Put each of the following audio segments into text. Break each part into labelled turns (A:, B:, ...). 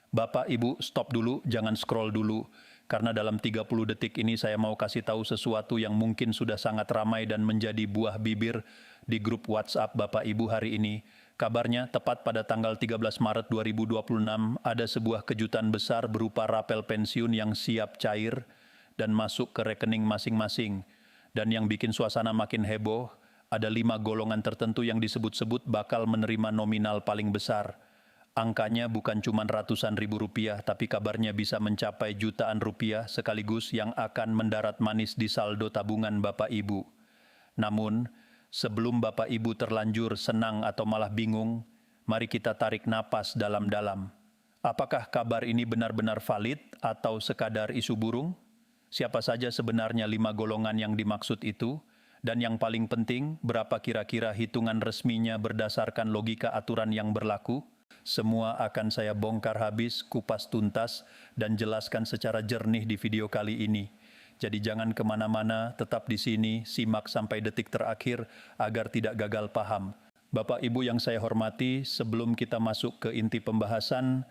A: Bapak, Ibu, stop dulu, jangan scroll dulu. Karena dalam 30 detik ini saya mau kasih tahu sesuatu yang mungkin sudah sangat ramai dan menjadi buah bibir di grup WhatsApp Bapak Ibu hari ini. Kabarnya tepat pada tanggal 13 Maret 2026 ada sebuah kejutan besar berupa rapel pensiun yang siap cair dan masuk ke rekening masing-masing. Dan yang bikin suasana makin heboh, ada 5 golongan tertentu yang disebut-sebut bakal menerima nominal paling besar. Angkanya bukan cuma ratusan ribu rupiah, tapi kabarnya bisa mencapai jutaan rupiah sekaligus yang akan mendarat manis di saldo tabungan Bapak Ibu. Namun, sebelum Bapak Ibu terlanjur senang atau malah bingung, mari kita tarik napas dalam-dalam. Apakah kabar ini benar-benar valid atau sekadar isu burung? Siapa saja sebenarnya 5 golongan yang dimaksud itu? Dan yang paling penting, berapa kira-kira hitungan resminya berdasarkan logika aturan yang berlaku? Semua akan saya bongkar habis, kupas tuntas, dan jelaskan secara jernih di video kali ini. Jadi jangan kemana-mana, tetap di sini, simak sampai detik terakhir agar tidak gagal paham. Bapak Ibu yang saya hormati, sebelum kita masuk ke inti pembahasan,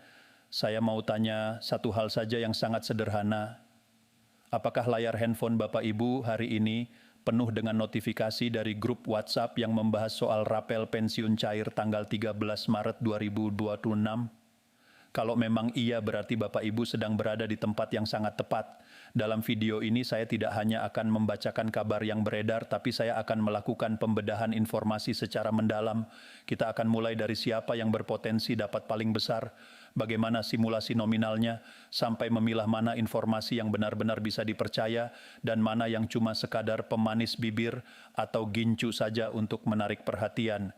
A: saya mau tanya satu hal saja yang sangat sederhana. Apakah layar handphone Bapak Ibu hari ini penuh dengan notifikasi dari grup WhatsApp yang membahas soal rapel pensiun cair tanggal 13 Maret 2026? Kalau memang iya, berarti Bapak Ibu sedang berada di tempat yang sangat tepat. Dalam video ini saya tidak hanya akan membacakan kabar yang beredar, tapi saya akan melakukan pembedahan informasi secara mendalam. Kita akan mulai dari siapa yang berpotensi dapat paling besar, bagaimana simulasi nominalnya, sampai memilah mana informasi yang benar-benar bisa dipercaya dan mana yang cuma sekadar pemanis bibir atau gincu saja untuk menarik perhatian.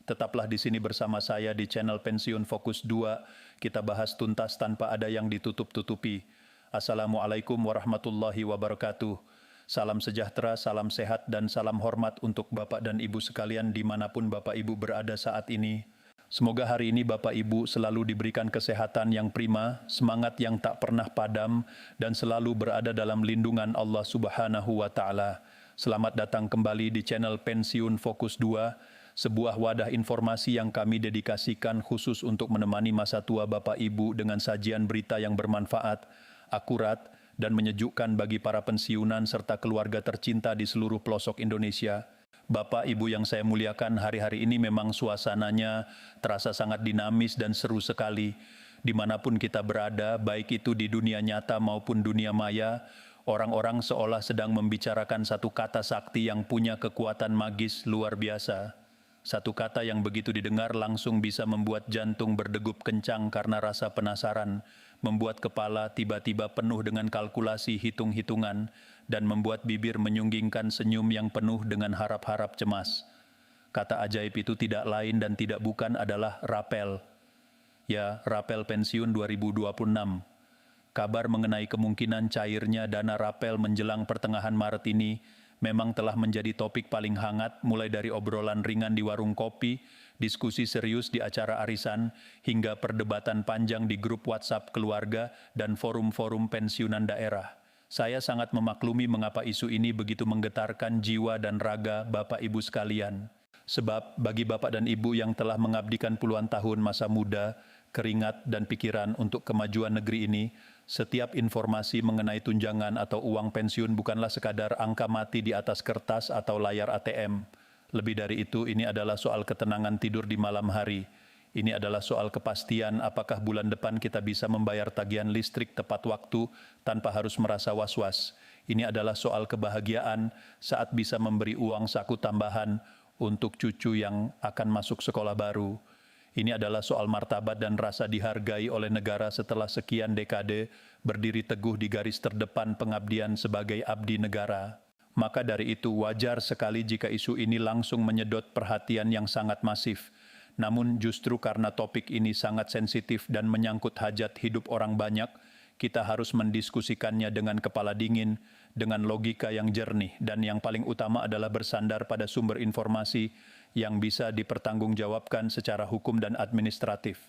A: Tetaplah di sini bersama saya di channel Pensiun Fokus 2. Kita bahas tuntas tanpa ada yang ditutup-tutupi. Assalamualaikum warahmatullahi wabarakatuh. Salam sejahtera, salam sehat, dan salam hormat untuk Bapak dan Ibu sekalian dimanapun Bapak Ibu berada saat ini. Semoga hari ini Bapak Ibu selalu diberikan kesehatan yang prima, semangat yang tak pernah padam, dan selalu berada dalam lindungan Allah Subhanahu wa Ta'ala. Selamat datang kembali di channel Pensiun Fokus 2, sebuah wadah informasi yang kami dedikasikan khusus untuk menemani masa tua Bapak Ibu dengan sajian berita yang bermanfaat, akurat, dan menyejukkan bagi para pensiunan serta keluarga tercinta di seluruh pelosok Indonesia. Bapak Ibu yang saya muliakan, hari-hari ini memang suasananya terasa sangat dinamis dan seru sekali. Dimanapun kita berada, baik itu di dunia nyata maupun dunia maya, orang-orang seolah sedang membicarakan satu kata sakti yang punya kekuatan magis luar biasa. Satu kata yang begitu didengar langsung bisa membuat jantung berdegup kencang karena rasa penasaran, membuat kepala tiba-tiba penuh dengan kalkulasi hitung-hitungan, dan membuat bibir menyunggingkan senyum yang penuh dengan harap-harap cemas. Kata ajaib itu tidak lain dan tidak bukan adalah rapel. Ya, rapel pensiun 2026. Kabar mengenai kemungkinan cairnya dana rapel menjelang pertengahan Maret ini memang telah menjadi topik paling hangat, mulai dari obrolan ringan di warung kopi, diskusi serius di acara arisan, hingga perdebatan panjang di grup WhatsApp keluarga dan forum-forum pensiunan daerah. Saya sangat memaklumi mengapa isu ini begitu menggetarkan jiwa dan raga Bapak Ibu sekalian. Sebab bagi Bapak dan Ibu yang telah mengabdikan puluhan tahun masa muda, keringat dan pikiran untuk kemajuan negeri ini, setiap informasi mengenai tunjangan atau uang pensiun bukanlah sekadar angka mati di atas kertas atau layar ATM. Lebih dari itu, ini adalah soal ketenangan tidur di malam hari. Ini adalah soal kepastian apakah bulan depan kita bisa membayar tagihan listrik tepat waktu tanpa harus merasa was-was. Ini adalah soal kebahagiaan saat bisa memberi uang saku tambahan untuk cucu yang akan masuk sekolah baru. Ini adalah soal martabat dan rasa dihargai oleh negara setelah sekian dekade berdiri teguh di garis terdepan pengabdian sebagai abdi negara. Maka dari itu wajar sekali jika isu ini langsung menyedot perhatian yang sangat masif. Namun justru karena topik ini sangat sensitif dan menyangkut hajat hidup orang banyak, kita harus mendiskusikannya dengan kepala dingin, dengan logika yang jernih, dan yang paling utama adalah bersandar pada sumber informasi yang bisa dipertanggungjawabkan secara hukum dan administratif.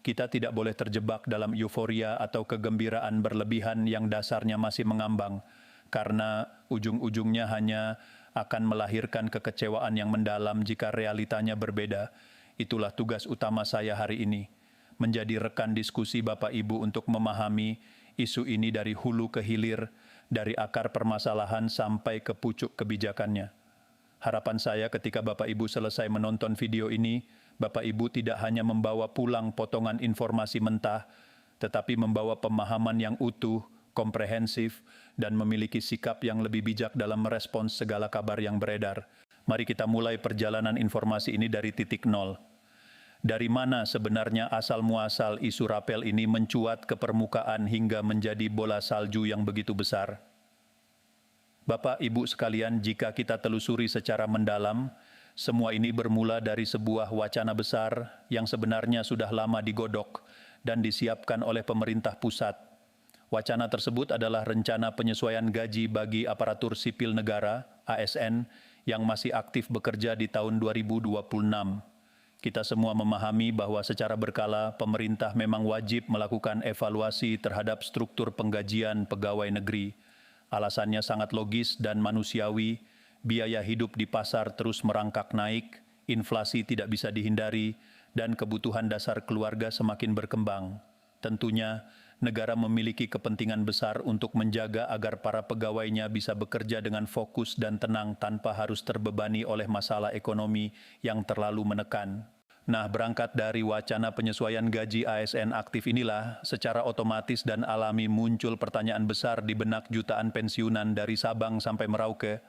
A: Kita tidak boleh terjebak dalam euforia atau kegembiraan berlebihan yang dasarnya masih mengambang, karena ujung-ujungnya hanya akan melahirkan kekecewaan yang mendalam jika realitanya berbeda. Itulah tugas utama saya hari ini, menjadi rekan diskusi Bapak Ibu untuk memahami isu ini dari hulu ke hilir, dari akar permasalahan sampai ke pucuk kebijakannya. Harapan saya ketika Bapak Ibu selesai menonton video ini, Bapak Ibu tidak hanya membawa pulang potongan informasi mentah, tetapi membawa pemahaman yang utuh, komprehensif, dan memiliki sikap yang lebih bijak dalam merespons segala kabar yang beredar. Mari kita mulai perjalanan informasi ini dari titik nol. Dari mana sebenarnya asal-muasal isu rapel ini mencuat ke permukaan hingga menjadi bola salju yang begitu besar? Bapak, Ibu sekalian, jika kita telusuri secara mendalam, semua ini bermula dari sebuah wacana besar yang sebenarnya sudah lama digodok dan disiapkan oleh pemerintah pusat. Wacana tersebut adalah rencana penyesuaian gaji bagi aparatur sipil negara, ASN, yang masih aktif bekerja di tahun 2026. Kita semua memahami bahwa secara berkala pemerintah memang wajib melakukan evaluasi terhadap struktur penggajian pegawai negeri. Alasannya sangat logis dan manusiawi, biaya hidup di pasar terus merangkak naik, inflasi tidak bisa dihindari, dan kebutuhan dasar keluarga semakin berkembang. Tentunya, negara memiliki kepentingan besar untuk menjaga agar para pegawainya bisa bekerja dengan fokus dan tenang tanpa harus terbebani oleh masalah ekonomi yang terlalu menekan. Nah, berangkat dari wacana penyesuaian gaji ASN aktif inilah, secara otomatis dan alami muncul pertanyaan besar di benak jutaan pensiunan dari Sabang sampai Merauke.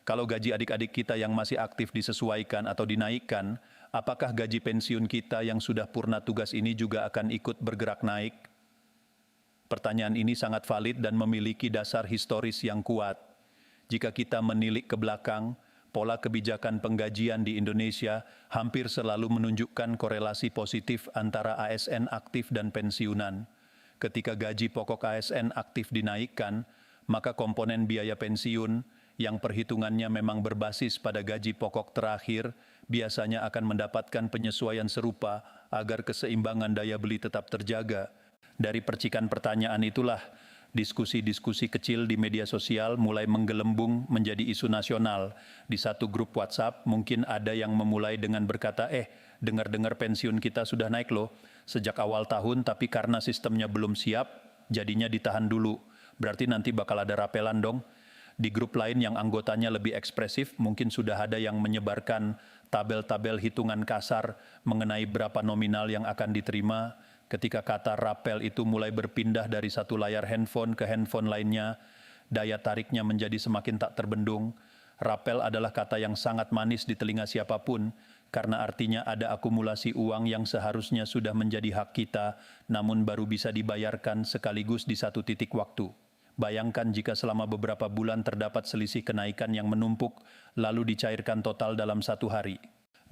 A: Kalau gaji adik-adik kita yang masih aktif disesuaikan atau dinaikkan, apakah gaji pensiun kita yang sudah purna tugas ini juga akan ikut bergerak naik? Pertanyaan ini sangat valid dan memiliki dasar historis yang kuat. Jika kita menilik ke belakang, pola kebijakan penggajian di Indonesia hampir selalu menunjukkan korelasi positif antara ASN aktif dan pensiunan. Ketika gaji pokok ASN aktif dinaikkan, maka komponen biaya pensiun yang perhitungannya memang berbasis pada gaji pokok terakhir biasanya akan mendapatkan penyesuaian serupa agar keseimbangan daya beli tetap terjaga. Dari percikan pertanyaan itulah, diskusi-diskusi kecil di media sosial mulai menggelembung menjadi isu nasional. Di satu grup WhatsApp mungkin ada yang memulai dengan berkata, dengar-dengar pensiun kita sudah naik loh, sejak awal tahun tapi karena sistemnya belum siap, jadinya ditahan dulu. Berarti nanti bakal ada rapelan dong. Di grup lain yang anggotanya lebih ekspresif, mungkin sudah ada yang menyebarkan tabel-tabel hitungan kasar mengenai berapa nominal yang akan diterima. Ketika kata rapel itu mulai berpindah dari satu layar handphone ke handphone lainnya, daya tariknya menjadi semakin tak terbendung. Rapel adalah kata yang sangat manis di telinga siapapun, karena artinya ada akumulasi uang yang seharusnya sudah menjadi hak kita, namun baru bisa dibayarkan sekaligus di satu titik waktu. Bayangkan jika selama beberapa bulan terdapat selisih kenaikan yang menumpuk, lalu dicairkan total dalam satu hari.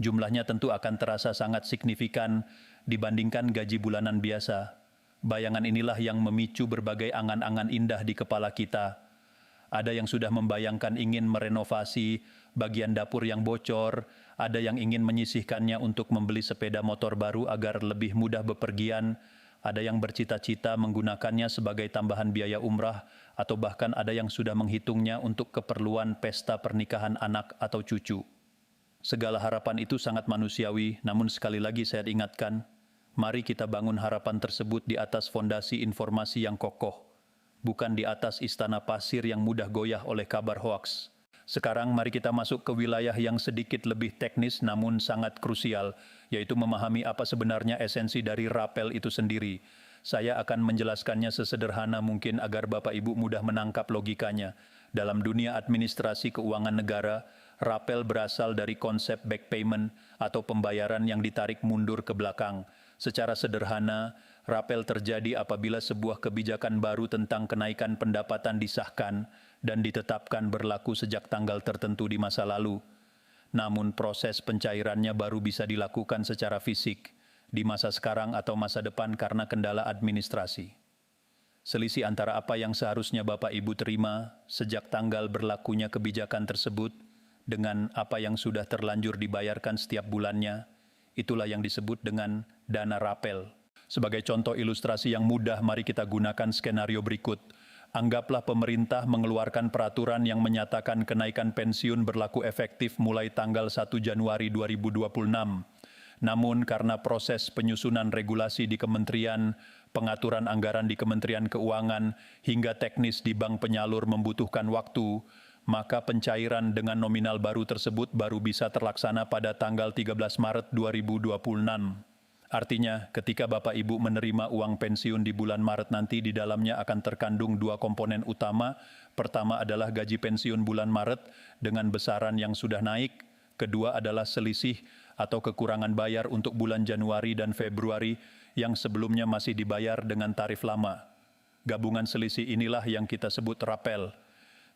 A: Jumlahnya tentu akan terasa sangat signifikan dibandingkan gaji bulanan biasa. Bayangan inilah yang memicu berbagai angan-angan indah di kepala kita. Ada yang sudah membayangkan ingin merenovasi bagian dapur yang bocor, ada yang ingin menyisihkannya untuk membeli sepeda motor baru agar lebih mudah bepergian, ada yang bercita-cita menggunakannya sebagai tambahan biaya umrah, atau bahkan ada yang sudah menghitungnya untuk keperluan pesta pernikahan anak atau cucu. Segala harapan itu sangat manusiawi, namun sekali lagi saya ingatkan, mari kita bangun harapan tersebut di atas fondasi informasi yang kokoh, bukan di atas istana pasir yang mudah goyah oleh kabar hoaks. Sekarang mari kita masuk ke wilayah yang sedikit lebih teknis namun sangat krusial, yaitu memahami apa sebenarnya esensi dari rapel itu sendiri. Saya akan menjelaskannya sesederhana mungkin agar Bapak Ibu mudah menangkap logikanya. Dalam dunia administrasi keuangan negara, rapel berasal dari konsep back payment atau pembayaran yang ditarik mundur ke belakang. Secara sederhana, rapel terjadi apabila sebuah kebijakan baru tentang kenaikan pendapatan disahkan dan ditetapkan berlaku sejak tanggal tertentu di masa lalu. Namun proses pencairannya baru bisa dilakukan secara fisik di masa sekarang atau masa depan karena kendala administrasi. Selisih antara apa yang seharusnya Bapak Ibu terima sejak tanggal berlakunya kebijakan tersebut dengan apa yang sudah terlanjur dibayarkan setiap bulannya, itulah yang disebut dengan dana rapel. Sebagai contoh ilustrasi yang mudah, mari kita gunakan skenario berikut. Anggaplah pemerintah mengeluarkan peraturan yang menyatakan kenaikan pensiun berlaku efektif mulai tanggal 1 Januari 2026. Namun karena proses penyusunan regulasi di kementerian, pengaturan anggaran di Kementerian Keuangan, hingga teknis di bank penyalur membutuhkan waktu, maka pencairan dengan nominal baru tersebut baru bisa terlaksana pada tanggal 13 Maret 2026. Artinya, ketika Bapak Ibu menerima uang pensiun di bulan Maret nanti, di dalamnya akan terkandung dua komponen utama. Pertama adalah gaji pensiun bulan Maret dengan besaran yang sudah naik. Kedua adalah selisih atau kekurangan bayar untuk bulan Januari dan Februari yang sebelumnya masih dibayar dengan tarif lama. Gabungan selisih inilah yang kita sebut rapel.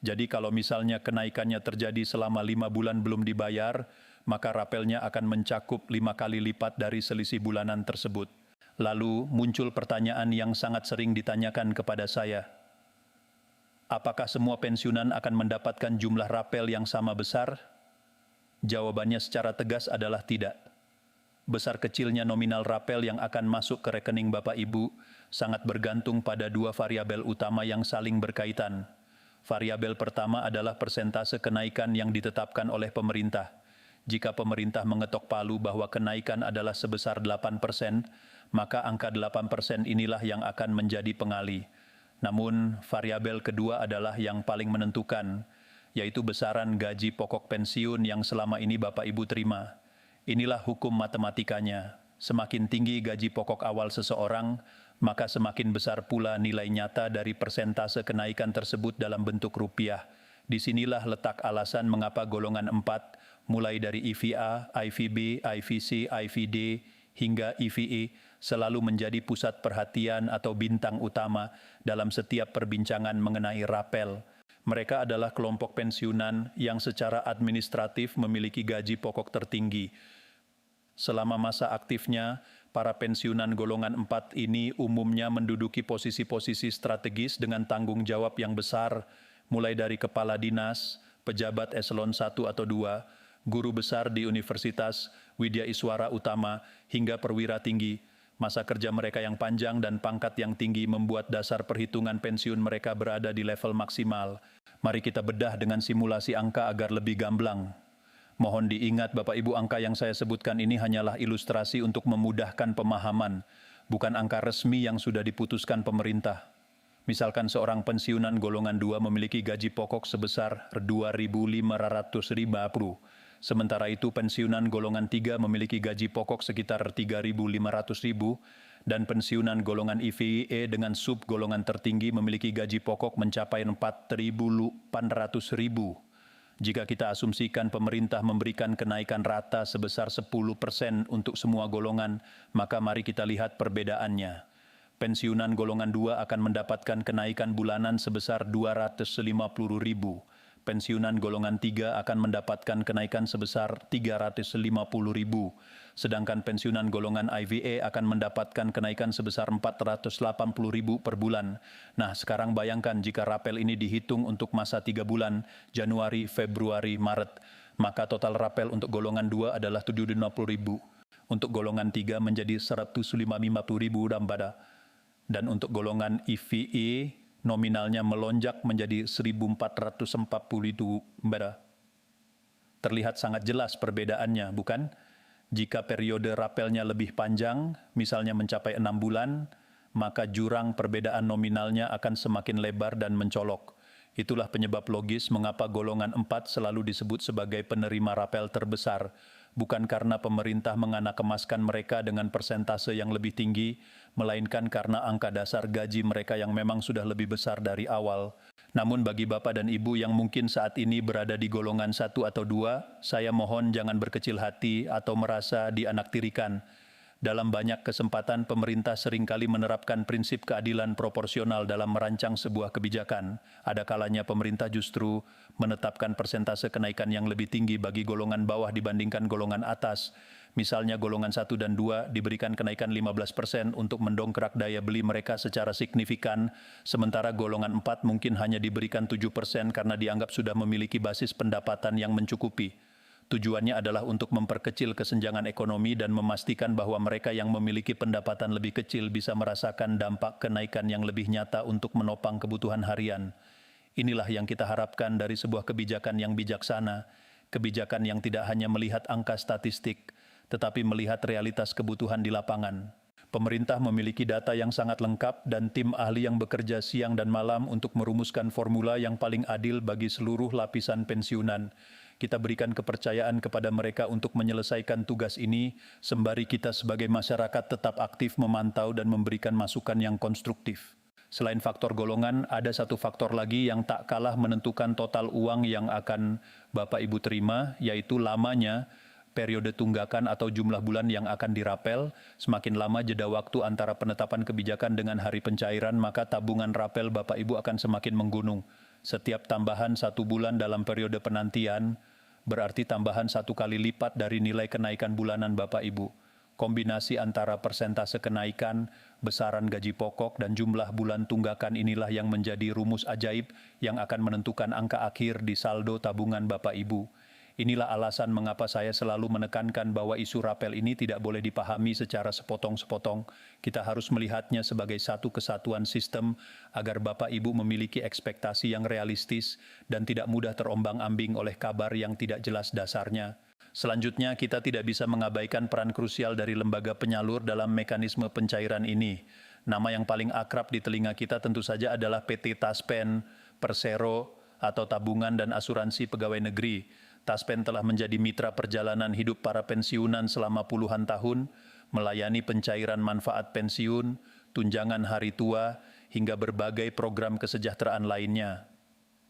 A: Jadi kalau misalnya kenaikannya terjadi selama 5 bulan belum dibayar, maka rapelnya akan mencakup 5 kali lipat dari selisih bulanan tersebut. Lalu muncul pertanyaan yang sangat sering ditanyakan kepada saya. Apakah semua pensiunan akan mendapatkan jumlah rapel yang sama besar? Jawabannya secara tegas adalah tidak. Besar kecilnya nominal rapel yang akan masuk ke rekening Bapak Ibu sangat bergantung pada dua variabel utama yang saling berkaitan. Variabel pertama adalah persentase kenaikan yang ditetapkan oleh pemerintah. Jika pemerintah mengetok palu bahwa kenaikan adalah sebesar 8%, maka angka 8% inilah yang akan menjadi pengali. Namun, variabel kedua adalah yang paling menentukan, yaitu besaran gaji pokok pensiun yang selama ini Bapak Ibu terima. Inilah hukum matematikanya. Semakin tinggi gaji pokok awal seseorang, maka semakin besar pula nilai nyata dari persentase kenaikan tersebut dalam bentuk rupiah. Disinilah letak alasan mengapa golongan 4, mulai dari IVA, IVB, IVC, IVD, hingga IVE, selalu menjadi pusat perhatian atau bintang utama dalam setiap perbincangan mengenai rapel. Mereka adalah kelompok pensiunan yang secara administratif memiliki gaji pokok tertinggi. Selama masa aktifnya, para pensiunan golongan 4 ini umumnya menduduki posisi-posisi strategis dengan tanggung jawab yang besar, mulai dari kepala dinas, pejabat eselon 1 atau 2, guru besar di universitas, widya iswara utama, hingga perwira tinggi. Masa kerja mereka yang panjang dan pangkat yang tinggi membuat dasar perhitungan pensiun mereka berada di level maksimal. Mari kita bedah dengan simulasi angka agar lebih gamblang. Mohon diingat Bapak Ibu, angka yang saya sebutkan ini hanyalah ilustrasi untuk memudahkan pemahaman, bukan angka resmi yang sudah diputuskan pemerintah. Misalkan seorang pensiunan golongan 2 memiliki gaji pokok sebesar 2.550. Sementara itu pensiunan golongan 3 memiliki gaji pokok sekitar 3.500.000 dan pensiunan golongan IVE dengan sub golongan tertinggi memiliki gaji pokok mencapai 4.800.000. Jika kita asumsikan pemerintah memberikan kenaikan rata sebesar 10% untuk semua golongan, maka mari kita lihat perbedaannya. Pensiunan golongan 2 akan mendapatkan kenaikan bulanan sebesar 250.000. Pensiunan golongan 3 akan mendapatkan kenaikan sebesar 350.000. Sedangkan pensiunan golongan IVE akan mendapatkan kenaikan sebesar 480.000 per bulan. Nah, sekarang bayangkan jika rapel ini dihitung untuk masa 3 bulan, Januari, Februari, Maret, maka total rapel untuk golongan 2 adalah 750.000. Untuk golongan 3 menjadi 150.000 dan untuk golongan IVE nominalnya melonjak menjadi 1.440 itu. Terlihat sangat jelas perbedaannya, bukan? Jika periode rapelnya lebih panjang, misalnya mencapai 6 bulan, maka jurang perbedaan nominalnya akan semakin lebar dan mencolok. Itulah penyebab logis mengapa golongan 4 selalu disebut sebagai penerima rapel terbesar, bukan karena pemerintah menganakemaskan mereka dengan persentase yang lebih tinggi, melainkan karena angka dasar gaji mereka yang memang sudah lebih besar dari awal. Namun bagi Bapak dan Ibu yang mungkin saat ini berada di golongan 1 atau 2, saya mohon jangan berkecil hati atau merasa dianaktirikan. Dalam banyak kesempatan pemerintah seringkali menerapkan prinsip keadilan proporsional dalam merancang sebuah kebijakan. Ada kalanya pemerintah justru menetapkan persentase kenaikan yang lebih tinggi bagi golongan bawah dibandingkan golongan atas. Misalnya golongan 1 dan 2 diberikan kenaikan 15% untuk mendongkrak daya beli mereka secara signifikan, sementara golongan 4 mungkin hanya diberikan 7% karena dianggap sudah memiliki basis pendapatan yang mencukupi. Tujuannya adalah untuk memperkecil kesenjangan ekonomi dan memastikan bahwa mereka yang memiliki pendapatan lebih kecil bisa merasakan dampak kenaikan yang lebih nyata untuk menopang kebutuhan harian. Inilah yang kita harapkan dari sebuah kebijakan yang bijaksana, kebijakan yang tidak hanya melihat angka statistik, tetapi melihat realitas kebutuhan di lapangan. Pemerintah memiliki data yang sangat lengkap dan tim ahli yang bekerja siang dan malam untuk merumuskan formula yang paling adil bagi seluruh lapisan pensiunan. Kita berikan kepercayaan kepada mereka untuk menyelesaikan tugas ini, sembari kita sebagai masyarakat tetap aktif memantau dan memberikan masukan yang konstruktif. Selain faktor golongan, ada satu faktor lagi yang tak kalah menentukan total uang yang akan Bapak Ibu terima, yaitu lamanya periode tunggakan atau jumlah bulan yang akan dirapel. Semakin lama jeda waktu antara penetapan kebijakan dengan hari pencairan, maka tabungan rapel Bapak Ibu akan semakin menggunung. Setiap tambahan 1 bulan dalam periode penantian berarti tambahan 1 kali lipat dari nilai kenaikan bulanan Bapak Ibu. Kombinasi antara persentase kenaikan, besaran gaji pokok, dan jumlah bulan tunggakan inilah yang menjadi rumus ajaib yang akan menentukan angka akhir di saldo tabungan Bapak Ibu. Inilah alasan mengapa saya selalu menekankan bahwa isu rapel ini tidak boleh dipahami secara sepotong-sepotong. Kita harus melihatnya sebagai satu kesatuan sistem agar Bapak Ibu memiliki ekspektasi yang realistis dan tidak mudah terombang-ambing oleh kabar yang tidak jelas dasarnya. Selanjutnya, kita tidak bisa mengabaikan peran krusial dari lembaga penyalur dalam mekanisme pencairan ini. Nama yang paling akrab di telinga kita tentu saja adalah PT Taspen, Persero, atau Tabungan dan Asuransi Pegawai Negeri. Taspen telah menjadi mitra perjalanan hidup para pensiunan selama puluhan tahun, melayani pencairan manfaat pensiun, tunjangan hari tua, hingga berbagai program kesejahteraan lainnya.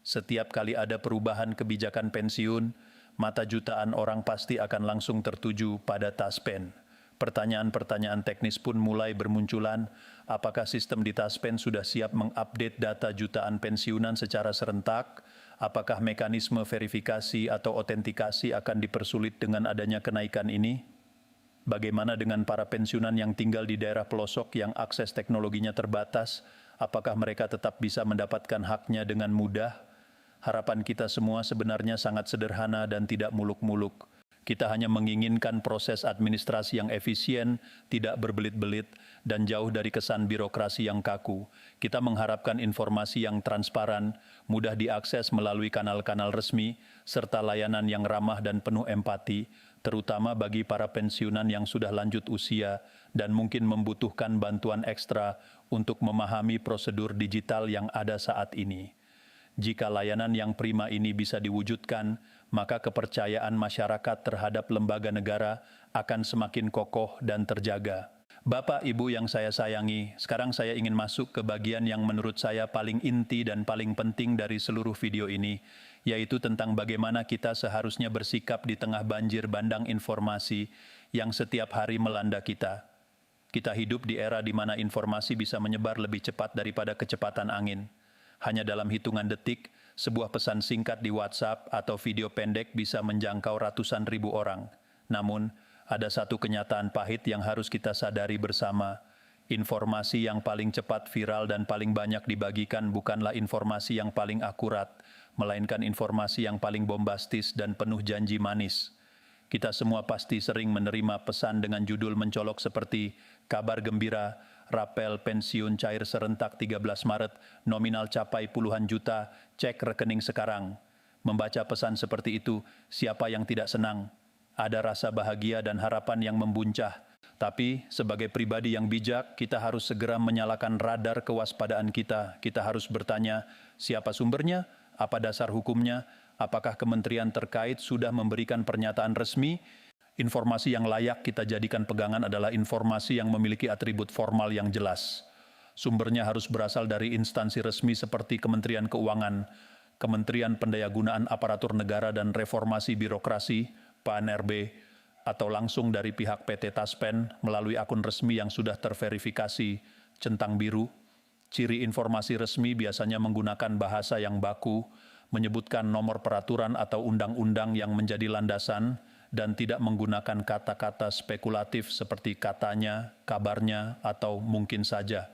A: Setiap kali ada perubahan kebijakan pensiun, mata jutaan orang pasti akan langsung tertuju pada Taspen. Pertanyaan-pertanyaan teknis pun mulai bermunculan. Apakah sistem di Taspen sudah siap mengupdate data jutaan pensiunan secara serentak? Apakah mekanisme verifikasi atau otentikasi akan dipersulit dengan adanya kenaikan ini? Bagaimana dengan para pensiunan yang tinggal di daerah pelosok yang akses teknologinya terbatas? Apakah mereka tetap bisa mendapatkan haknya dengan mudah? Harapan kita semua sebenarnya sangat sederhana dan tidak muluk-muluk. Kita hanya menginginkan proses administrasi yang efisien, tidak berbelit-belit, dan jauh dari kesan birokrasi yang kaku. Kita mengharapkan informasi yang transparan, mudah diakses melalui kanal-kanal resmi, serta layanan yang ramah dan penuh empati, terutama bagi para pensiunan yang sudah lanjut usia dan mungkin membutuhkan bantuan ekstra untuk memahami prosedur digital yang ada saat ini. Jika layanan yang prima ini bisa diwujudkan, maka kepercayaan masyarakat terhadap lembaga negara akan semakin kokoh dan terjaga. Bapak, Ibu yang saya sayangi, sekarang saya ingin masuk ke bagian yang menurut saya paling inti dan paling penting dari seluruh video ini, yaitu tentang bagaimana kita seharusnya bersikap di tengah banjir bandang informasi yang setiap hari melanda kita. Kita hidup di era di mana informasi bisa menyebar lebih cepat daripada kecepatan angin. Hanya dalam hitungan detik, sebuah pesan singkat di WhatsApp atau video pendek bisa menjangkau ratusan ribu orang. Namun, ada satu kenyataan pahit yang harus kita sadari bersama. Informasi yang paling cepat viral dan paling banyak dibagikan bukanlah informasi yang paling akurat, melainkan informasi yang paling bombastis dan penuh janji manis. Kita semua pasti sering menerima pesan dengan judul mencolok seperti kabar gembira, rapel pensiun cair serentak 13 Maret, nominal capai puluhan juta, cek rekening sekarang. Membaca pesan seperti itu, siapa yang tidak senang? Ada rasa bahagia dan harapan yang membuncah. Tapi, sebagai pribadi yang bijak, kita harus segera menyalakan radar kewaspadaan kita. Kita harus bertanya, siapa sumbernya? Apa dasar hukumnya? Apakah kementerian terkait sudah memberikan pernyataan resmi? Informasi yang layak kita jadikan pegangan adalah informasi yang memiliki atribut formal yang jelas. Sumbernya harus berasal dari instansi resmi seperti Kementerian Keuangan, Kementerian Pendayagunaan Aparatur Negara dan Reformasi Birokrasi, PANRB, atau langsung dari pihak PT Taspen melalui akun resmi yang sudah terverifikasi, centang biru. Ciri informasi resmi biasanya menggunakan bahasa yang baku, menyebutkan nomor peraturan atau undang-undang yang menjadi landasan, dan tidak menggunakan kata-kata spekulatif seperti katanya, kabarnya, atau mungkin saja.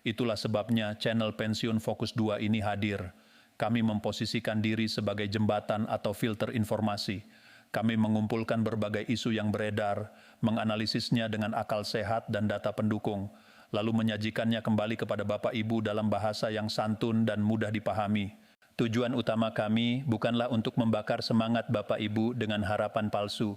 A: Itulah sebabnya channel Pensiun Fokus 2 ini hadir. Kami memposisikan diri sebagai jembatan atau filter informasi. Kami mengumpulkan berbagai isu yang beredar, menganalisisnya dengan akal sehat dan data pendukung, lalu menyajikannya kembali kepada Bapak Ibu dalam bahasa yang santun dan mudah dipahami. Tujuan utama kami bukanlah untuk membakar semangat Bapak Ibu dengan harapan palsu,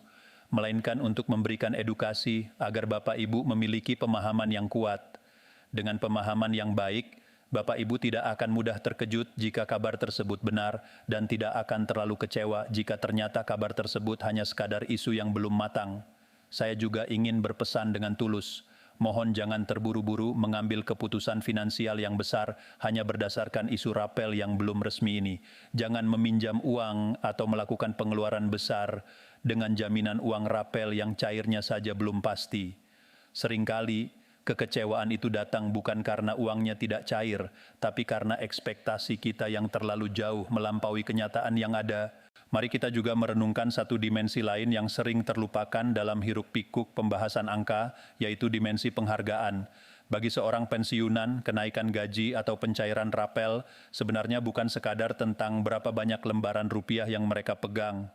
A: melainkan untuk memberikan edukasi agar Bapak Ibu memiliki pemahaman yang kuat. Dengan pemahaman yang baik, Bapak Ibu tidak akan mudah terkejut jika kabar tersebut benar dan tidak akan terlalu kecewa jika ternyata kabar tersebut hanya sekadar isu yang belum matang. Saya juga ingin berpesan dengan tulus. Mohon jangan terburu-buru mengambil keputusan finansial yang besar hanya berdasarkan isu rapel yang belum resmi ini. Jangan meminjam uang atau melakukan pengeluaran besar dengan jaminan uang rapel yang cairnya saja belum pasti. Seringkali kekecewaan itu datang bukan karena uangnya tidak cair, tapi karena ekspektasi kita yang terlalu jauh melampaui kenyataan yang ada. Mari kita juga merenungkan satu dimensi lain yang sering terlupakan dalam hiruk-pikuk pembahasan angka, yaitu dimensi penghargaan. Bagi seorang pensiunan, kenaikan gaji atau pencairan rapel sebenarnya bukan sekadar tentang berapa banyak lembaran rupiah yang mereka pegang.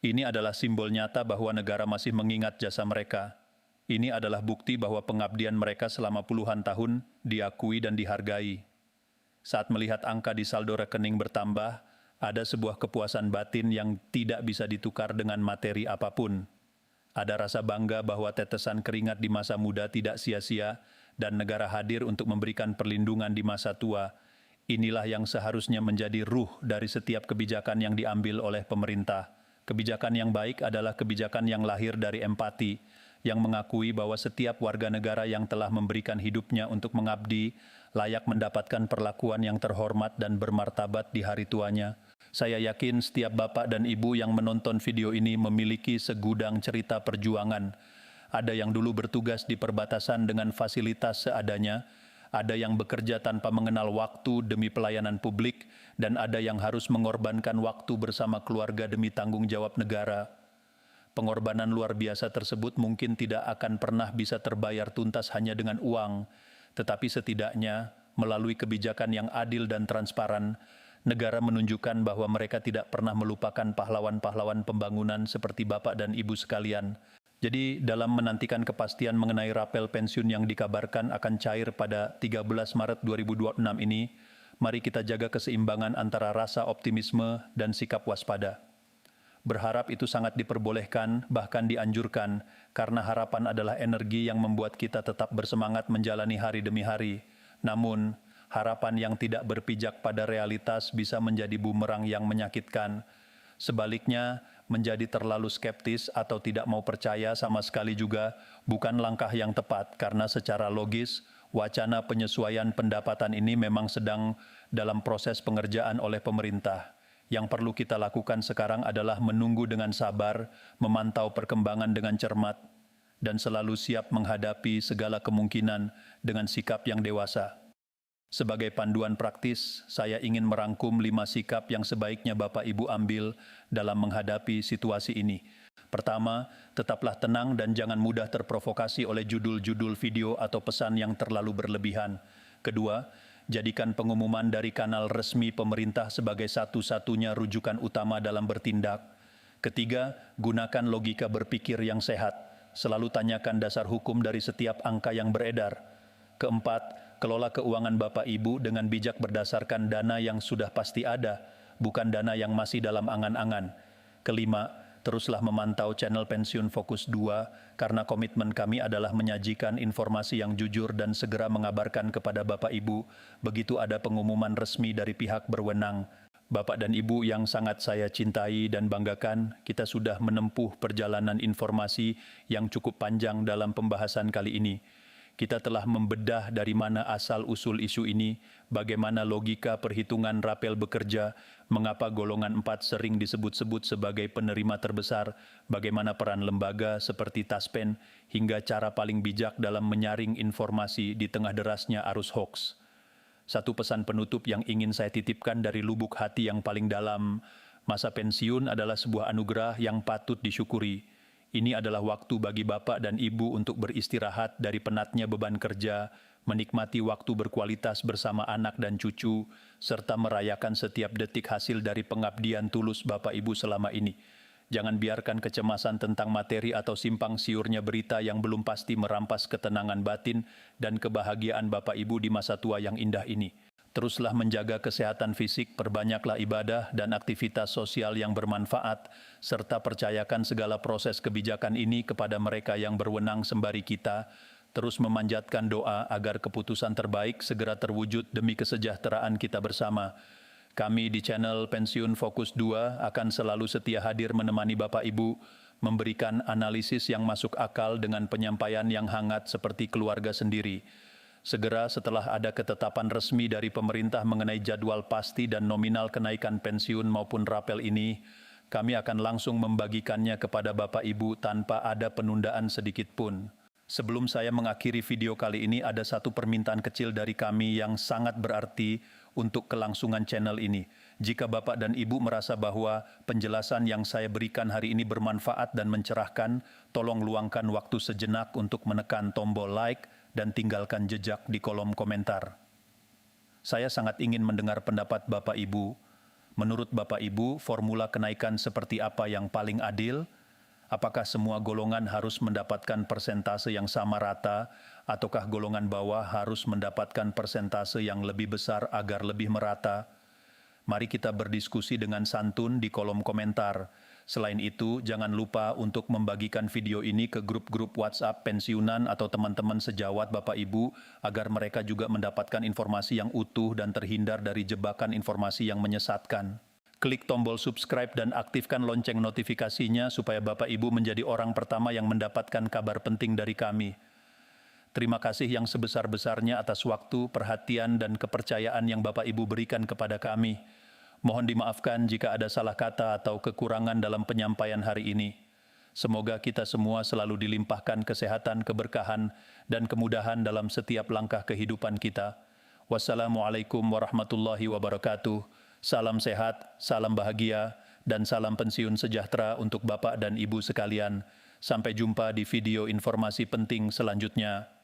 A: Ini adalah simbol nyata bahwa negara masih mengingat jasa mereka. Ini adalah bukti bahwa pengabdian mereka selama puluhan tahun diakui dan dihargai. Saat melihat angka di saldo rekening bertambah, ada sebuah kepuasan batin yang tidak bisa ditukar dengan materi apapun. Ada rasa bangga bahwa tetesan keringat di masa muda tidak sia-sia dan negara hadir untuk memberikan perlindungan di masa tua. Inilah yang seharusnya menjadi ruh dari setiap kebijakan yang diambil oleh pemerintah. Kebijakan yang baik adalah kebijakan yang lahir dari empati, yang mengakui bahwa setiap warga negara yang telah memberikan hidupnya untuk mengabdi layak mendapatkan perlakuan yang terhormat dan bermartabat di hari tuanya. Saya yakin setiap bapak dan ibu yang menonton video ini memiliki segudang cerita perjuangan. Ada yang dulu bertugas di perbatasan dengan fasilitas seadanya, ada yang bekerja tanpa mengenal waktu demi pelayanan publik, dan ada yang harus mengorbankan waktu bersama keluarga demi tanggung jawab negara. Pengorbanan luar biasa tersebut mungkin tidak akan pernah bisa terbayar tuntas hanya dengan uang, tetapi setidaknya melalui kebijakan yang adil dan transparan, negara menunjukkan bahwa mereka tidak pernah melupakan pahlawan-pahlawan pembangunan seperti Bapak dan Ibu sekalian. Jadi dalam menantikan kepastian mengenai rapel pensiun yang dikabarkan akan cair pada 13 Maret 2026 ini, mari kita jaga keseimbangan antara rasa optimisme dan sikap waspada. Berharap itu sangat diperbolehkan, bahkan dianjurkan, karena harapan adalah energi yang membuat kita tetap bersemangat menjalani hari demi hari. Namun, harapan yang tidak berpijak pada realitas bisa menjadi bumerang yang menyakitkan. Sebaliknya, menjadi terlalu skeptis atau tidak mau percaya sama sekali juga bukan langkah yang tepat, karena secara logis, wacana penyesuaian pendapatan ini memang sedang dalam proses pengerjaan oleh pemerintah. Yang perlu kita lakukan sekarang adalah menunggu dengan sabar, memantau perkembangan dengan cermat, dan selalu siap menghadapi segala kemungkinan dengan sikap yang dewasa. Sebagai panduan praktis, saya ingin merangkum 5 sikap yang sebaiknya Bapak Ibu ambil dalam menghadapi situasi ini. Pertama, tetaplah tenang dan jangan mudah terprovokasi oleh judul-judul video atau pesan yang terlalu berlebihan. Kedua, jadikan pengumuman dari kanal resmi pemerintah sebagai satu-satunya rujukan utama dalam bertindak. Ketiga, gunakan logika berpikir yang sehat. Selalu tanyakan dasar hukum dari setiap angka yang beredar. Keempat, kelola keuangan Bapak Ibu dengan bijak berdasarkan dana yang sudah pasti ada, bukan dana yang masih dalam angan-angan. Kelima, teruslah memantau channel Pensiun Fokus 2, karena komitmen kami adalah menyajikan informasi yang jujur dan segera mengabarkan kepada Bapak Ibu, begitu ada pengumuman resmi dari pihak berwenang. Bapak dan Ibu yang sangat saya cintai dan banggakan, kita sudah menempuh perjalanan informasi yang cukup panjang dalam pembahasan kali ini. Kita telah membedah dari mana asal-usul isu ini, bagaimana logika perhitungan rapel bekerja, mengapa golongan 4 sering disebut-sebut sebagai penerima terbesar, bagaimana peran lembaga seperti Taspen, hingga cara paling bijak dalam menyaring informasi di tengah derasnya arus hoaks. Satu pesan penutup yang ingin saya titipkan dari lubuk hati yang paling dalam, masa pensiun adalah sebuah anugerah yang patut disyukuri. Ini adalah waktu bagi Bapak dan Ibu untuk beristirahat dari penatnya beban kerja, menikmati waktu berkualitas bersama anak dan cucu, serta merayakan setiap detik hasil dari pengabdian tulus Bapak Ibu selama ini. Jangan biarkan kecemasan tentang materi atau simpang siurnya berita yang belum pasti merampas ketenangan batin dan kebahagiaan Bapak Ibu di masa tua yang indah ini. Teruslah menjaga kesehatan fisik, perbanyaklah ibadah dan aktivitas sosial yang bermanfaat, serta percayakan segala proses kebijakan ini kepada mereka yang berwenang sembari kita, terus memanjatkan doa agar keputusan terbaik segera terwujud demi kesejahteraan kita bersama. Kami di channel Pensiun Fokus 2 akan selalu setia hadir menemani Bapak Ibu, memberikan analisis yang masuk akal dengan penyampaian yang hangat seperti keluarga sendiri. Segera setelah ada ketetapan resmi dari pemerintah mengenai jadwal pasti dan nominal kenaikan pensiun maupun rapel ini, kami akan langsung membagikannya kepada Bapak Ibu tanpa ada penundaan sedikit pun. Sebelum saya mengakhiri video kali ini, ada satu permintaan kecil dari kami yang sangat berarti untuk kelangsungan channel ini. Jika Bapak dan Ibu merasa bahwa penjelasan yang saya berikan hari ini bermanfaat dan mencerahkan, tolong luangkan waktu sejenak untuk menekan tombol like dan tinggalkan jejak di kolom komentar. Saya sangat ingin mendengar pendapat Bapak Ibu. Menurut Bapak Ibu, formula kenaikan seperti apa yang paling adil? Apakah semua golongan harus mendapatkan persentase yang sama rata, ataukah golongan bawah harus mendapatkan persentase yang lebih besar agar lebih merata? Mari kita berdiskusi dengan santun di kolom komentar. Selain itu, jangan lupa untuk membagikan video ini ke grup-grup WhatsApp pensiunan atau teman-teman sejawat Bapak Ibu, agar mereka juga mendapatkan informasi yang utuh dan terhindar dari jebakan informasi yang menyesatkan. Klik tombol subscribe dan aktifkan lonceng notifikasinya supaya Bapak Ibu menjadi orang pertama yang mendapatkan kabar penting dari kami. Terima kasih yang sebesar-besarnya atas waktu, perhatian, dan kepercayaan yang Bapak Ibu berikan kepada kami. Mohon dimaafkan jika ada salah kata atau kekurangan dalam penyampaian hari ini. Semoga kita semua selalu dilimpahkan kesehatan, keberkahan, dan kemudahan dalam setiap langkah kehidupan kita. Wassalamualaikum warahmatullahi wabarakatuh. Salam sehat, salam bahagia, dan salam pensiun sejahtera untuk Bapak dan Ibu sekalian. Sampai jumpa di video informasi penting selanjutnya.